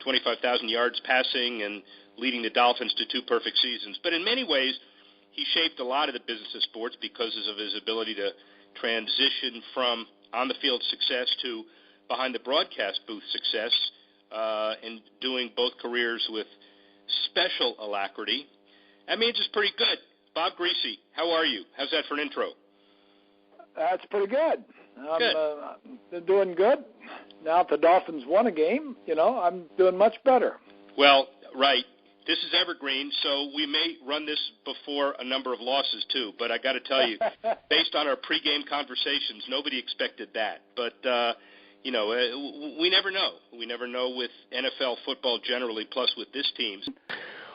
25,000 yards passing and leading the Dolphins to 2 perfect seasons. But in many ways, he shaped a lot of the business of sports because of his ability to transition from on-the-field success to behind-the-broadcast booth success, and doing both careers with special alacrity. That means it's pretty good. Bob Griese, how are you? How's that for an intro? That's pretty good. Good. I'm doing good. Now that the Dolphins won a game, I'm doing much better. Well, right. This is evergreen, so we may run this before a number of losses, too. But I got to tell you, based on our pregame conversations, nobody expected that. But, we never know. We never know with NFL football generally, plus with this team.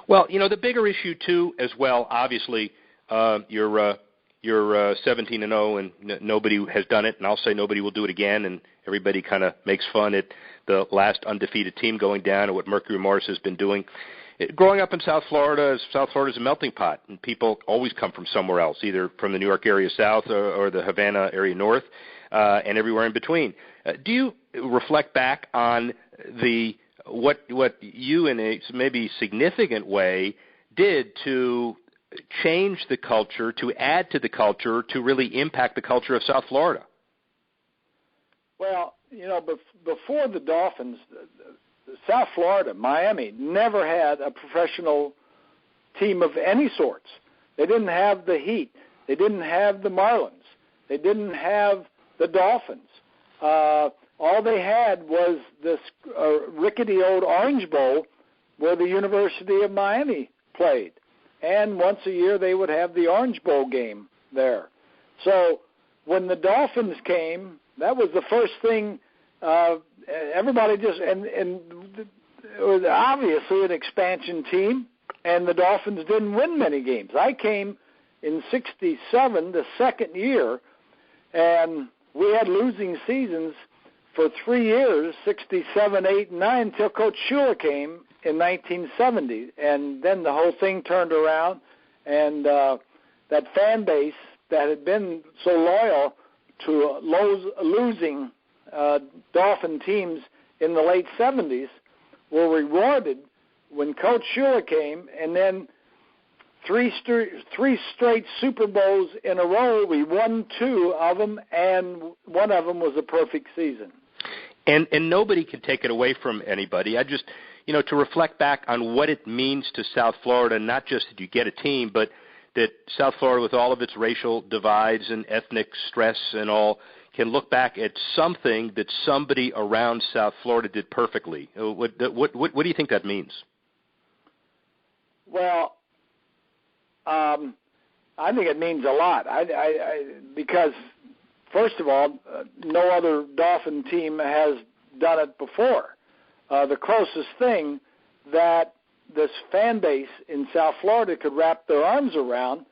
Well, the bigger issue, too, as well, obviously, you're 17-0, and nobody has done it, and I'll say nobody will do it again, and everybody kind of makes fun at the last undefeated team going down and what Mercury Morris has been doing. Growing up in South Florida is a melting pot, and people always come from somewhere else, either from the New York area south or the Havana area north, and everywhere in between. Do you reflect back on what you, in a maybe significant way, did to change the culture, to add to the culture, to really impact the culture of South Florida? Well, before the Dolphins, South Florida, Miami, never had a professional team of any sorts. They didn't have the Heat. They didn't have the Marlins. They didn't have the Dolphins. All they had was this rickety old Orange Bowl where the University of Miami played. And once a year they would have the Orange Bowl game there. So when the Dolphins came, that was the first thing everybody just, and it was obviously an expansion team, and the Dolphins didn't win many games. I came in 67, the second year, and we had losing seasons for 3 years, 67, 8, and 9, until Coach Shula came in 1970, and then the whole thing turned around, and that fan base that had been so loyal to losing Dolphin teams in the late 70s were rewarded when Coach Shula came, and then three straight Super Bowls in a row. We won 2 of them, and one of them was a perfect season. And nobody can take it away from anybody. I just, to reflect back on what it means to South Florida, not just that you get a team, but that South Florida, with all of its racial divides and ethnic stress and all, can look back at something that somebody around South Florida did perfectly. What do you think that means? Well, I think it means a lot. Because, first of all, no other Dolphin team has done it before. The closest thing that this fan base in South Florida could wrap their arms around,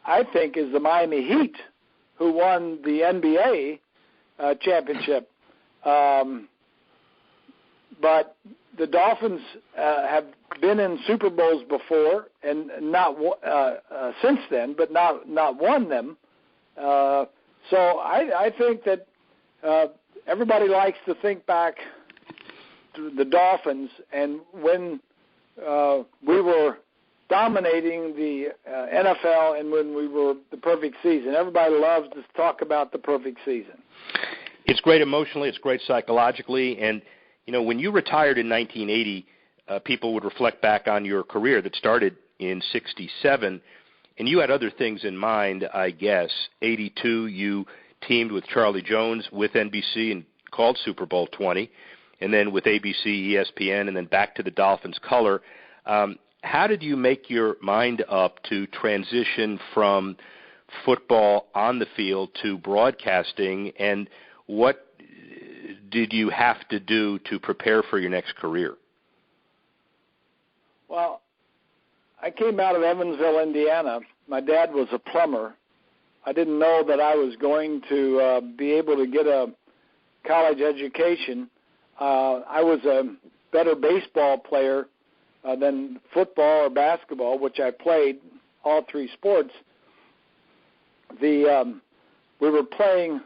I think, is the Miami Heat, who won the NBA championship. But the Dolphins have been in Super Bowls before, and not since then, but not won them. So I think that everybody likes to think back to the Dolphins, and when we were dominating the NFL and when we were the perfect season. Everybody loves to talk about the perfect season. It's great emotionally. It's great psychologically. And, when you retired in 1980, people would reflect back on your career that started in 67, and you had other things in mind, I guess. 82, you teamed with Charlie Jones with NBC and called Super Bowl 20, and then with ABC, ESPN, and then back to the Dolphins color. How did you make your mind up to transition from football on the field to broadcasting, and what did you have to do to prepare for your next career? Well, I came out of Evansville, Indiana. My dad was a plumber. I didn't know that I was going to be able to get a college education. I was a better baseball player than football or basketball, which I played all 3 sports. We were playing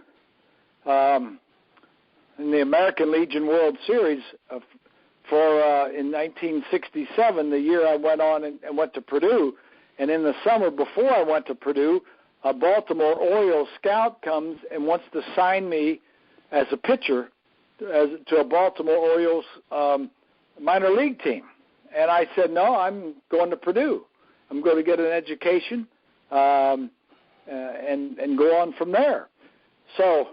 in the American Legion World Series in 1967, the year I went on and went to Purdue. And in the summer before I went to Purdue, a Baltimore Orioles scout comes and wants to sign me as a pitcher to a Baltimore Orioles minor league team. And I said, no, I'm going to Purdue. I'm going to get an education and go on from there. So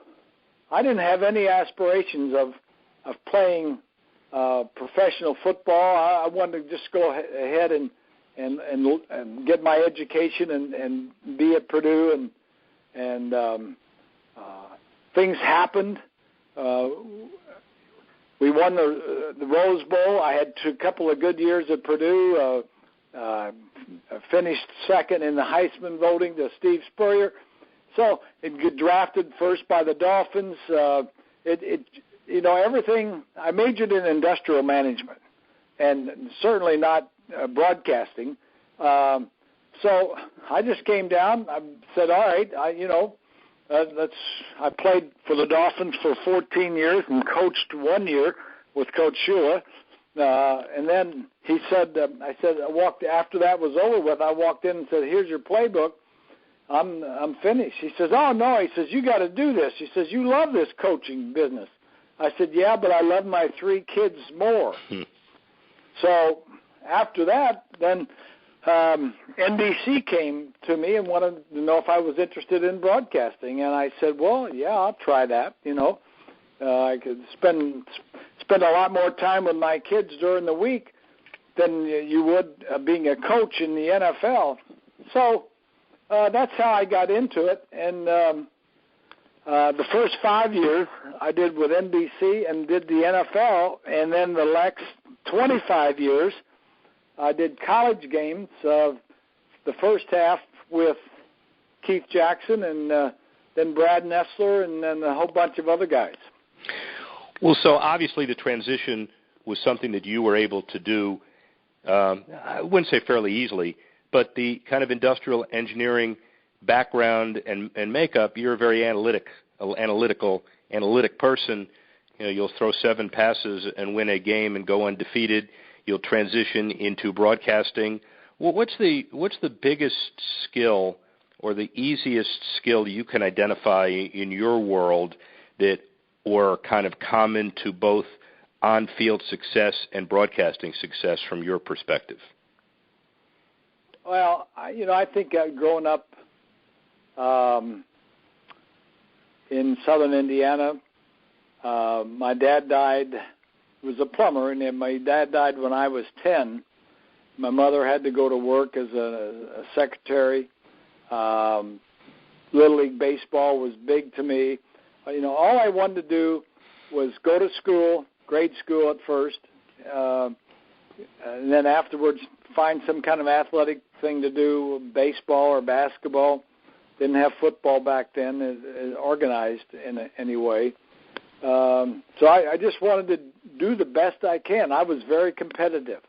I didn't have any aspirations of playing professional football. I wanted to just go ahead and get my education and be at Purdue, and things happened. We won the Rose Bowl. I had a couple of good years at Purdue. Finished second in the Heisman voting to Steve Spurrier. So it got drafted first by the Dolphins. Everything. I majored in industrial management, and certainly not broadcasting. So I just came down. I said, all right, I played for the Dolphins for 14 years and coached 1 year with Coach Shula. And then he said, after that was over with, I walked in and said, here's your playbook. I'm finished. He says, oh, no. He says, you got to do this. He says, you love this coaching business. I said, yeah, but I love my 3 kids more. So after that, then NBC came to me and wanted to know if I was interested in broadcasting. And I said, well, yeah, I'll try that. I could spend a lot more time with my kids during the week than you would being a coach in the NFL. So that's how I got into it. And the first 5 years I did with NBC and did the NFL, and then the next 25 years I did college games, the first half with Keith Jackson and then Brad Nessler and then a whole bunch of other guys. Well, so obviously the transition was something that you were able to do, I wouldn't say fairly easily, but the kind of industrial engineering background and makeup, you're a very analytic person. You'll throw 7 passes and win a game and go undefeated. You'll transition into broadcasting. Well, what's the biggest skill or the easiest skill you can identify in your world that or kind of common to both on-field success and broadcasting success from your perspective? Well, I think growing up in southern Indiana, my dad died. He was a plumber, and my dad died when I was 10. My mother had to go to work as a secretary. Little League baseball was big to me. All I wanted to do was go to school, grade school at first, and then afterwards find some kind of athletic thing to do, baseball or basketball. Didn't have football back then, organized in any way. So I just wanted to do the best I can. I was very competitive.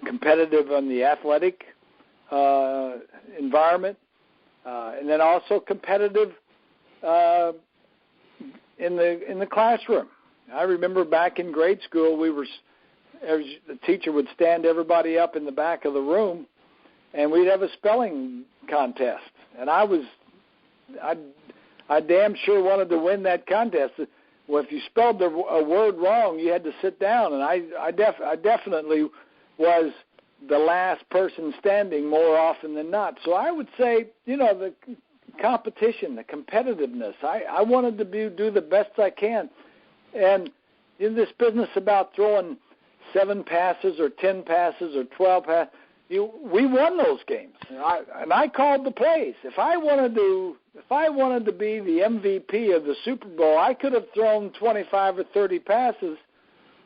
Competitive on the athletic environment, and then also competitive in the classroom. I remember back in grade school, the teacher would stand everybody up in the back of the room, and we'd have a spelling contest. And I damn sure wanted to win that contest. Well, if you spelled a word wrong, you had to sit down, and I definitely was the last person standing more often than not. So I would say, the competition, the competitiveness, I wanted to do the best I can. And in this business about throwing 7 passes or 10 passes or 12 passes, we won those games, and I called the plays. If I wanted to be the MVP of the Super Bowl, I could have thrown 25 or 30 passes,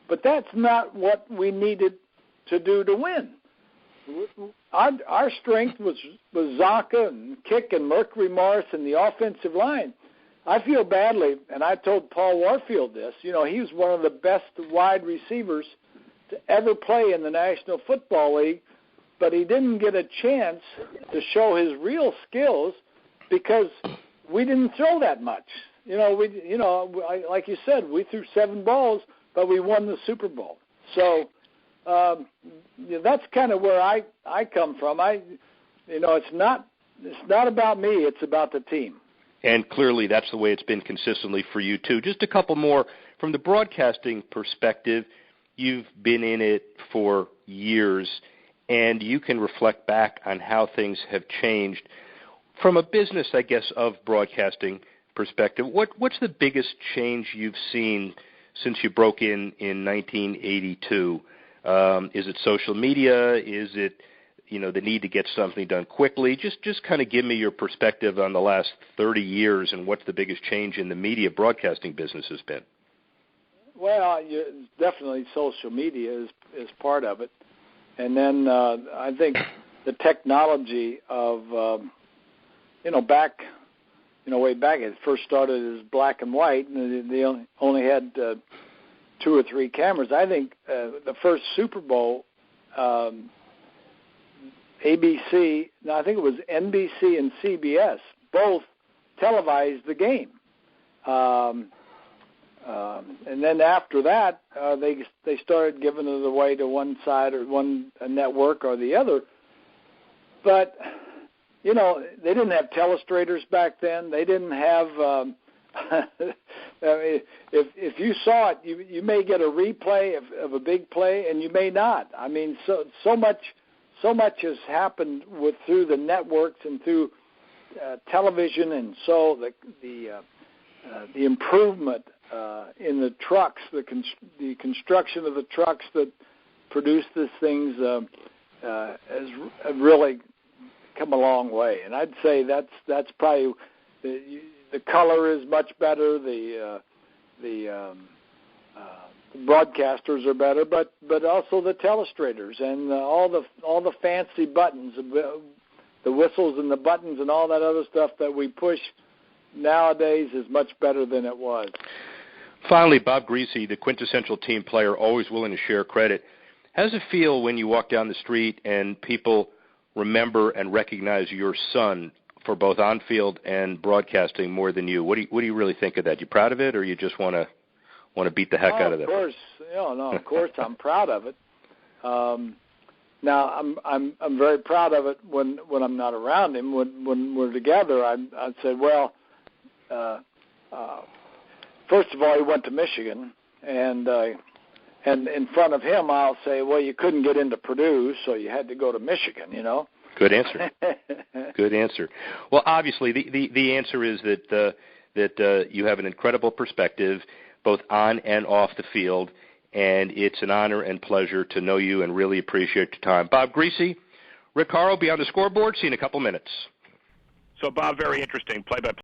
but that's not what we needed to do to win. Our strength was Zonka and Kick and Mercury Morris and the offensive line. I feel badly, and I told Paul Warfield this. He was one of the best wide receivers to ever play in the National Football League, but he didn't get a chance to show his real skills because we didn't throw that much. Like you said, we threw 7 balls, but we won the Super Bowl. So that's kind of where I come from. It's not about me. It's about the team. And clearly that's the way it's been consistently for you, too. Just a couple more. From the broadcasting perspective, you've been in it for years, and you can reflect back on how things have changed. From a business, I guess, of broadcasting perspective, what's the biggest change you've seen since you broke in 1982? Is it social media? Is it the need to get something done quickly? Just kind of give me your perspective on the last 30 years and what's the biggest change in the media broadcasting business has been. Well, definitely social media is part of it. And then I think the technology of, way back, it first started as black and white, and they only had 2 or 3 cameras. I think the first Super Bowl, ABC, no, I think it was NBC and CBS, both televised the game. And then after that, they started giving it away to one side or one network or the other. But, they didn't have telestrators back then. They didn't have if you saw it, you may get a replay of a big play, and you may not. I mean, so much has happened through the networks and through television, and so the improvement in the trucks, the construction of the trucks that produce these things has really come a long way. And I'd say that's probably the color is much better. The broadcasters are better, but also the telestrators and all the fancy buttons, the whistles and the buttons and all that other stuff that we push nowadays is much better than it was. Finally, Bob Griese, the quintessential team player, always willing to share credit. How does it feel when you walk down the street and people remember and recognize your son for both on-field and broadcasting more than you? What do you really think of that? You proud of it, or you just want to beat the heck out of that? Of course, of course, I'm proud of it. Now, I'm very proud of it when I'm not around him. When we're together, I'd say, well, first of all, he went to Michigan, and in front of him, I'll say, well, you couldn't get into Purdue, so you had to go to Michigan, Good answer. Good answer. Well, obviously, the answer is that you have an incredible perspective, both on and off the field, and it's an honor and pleasure to know you and really appreciate your time. Bob Griese, Rick Horrow, be on the scoreboard. See you in a couple minutes. So, Bob, very interesting play-by-play.